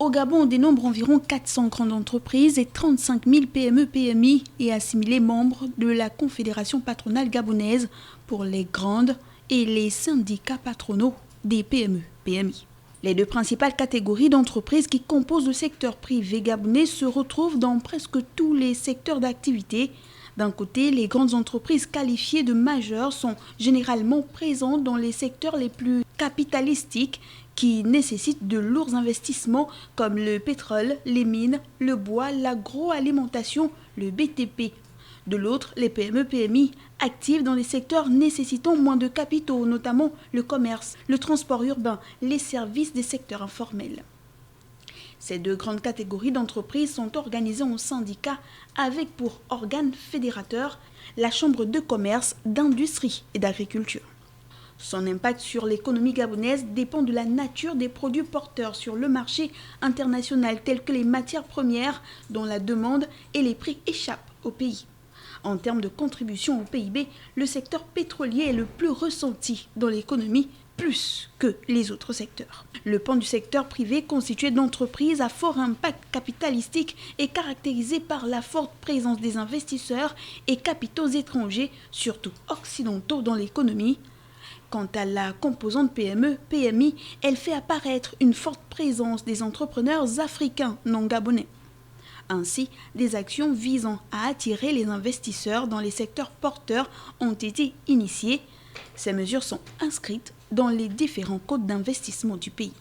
Au Gabon, on dénombre environ 400 grandes entreprises et 35 000 PME-PMI et assimilés membres de la Confédération patronale gabonaise pour les grandes et les syndicats patronaux des PME-PMI. Les deux principales catégories d'entreprises qui composent le secteur privé gabonais se retrouvent dans presque tous les secteurs d'activité. D'un côté, les grandes entreprises qualifiées de majeures sont généralement présentes dans les secteurs les plus capitalistiques qui nécessitent de lourds investissements comme le pétrole, les mines, le bois, l'agroalimentation, le BTP. De l'autre, les PME-PMI actives dans des secteurs nécessitant moins de capitaux, notamment le commerce, le transport urbain, les services des secteurs informels. Ces deux grandes catégories d'entreprises sont organisées en syndicats avec pour organe fédérateur la Chambre de commerce, d'industrie et d'agriculture. Son impact sur l'économie gabonaise dépend de la nature des produits porteurs sur le marché international tels que les matières premières dont la demande et les prix échappent au pays. En termes de contribution au PIB, le secteur pétrolier est le plus ressenti dans l'économie, plus que les autres secteurs. Le pan du secteur privé constitué d'entreprises à fort impact capitalistique est caractérisé par la forte présence des investisseurs et capitaux étrangers, surtout occidentaux dans l'économie. Quant à la composante PME-PMI, elle fait apparaître une forte présence des entrepreneurs africains non gabonais. Ainsi, des actions visant à attirer les investisseurs dans les secteurs porteurs ont été initiées. Ces mesures sont inscrites dans les différents codes d'investissement du pays.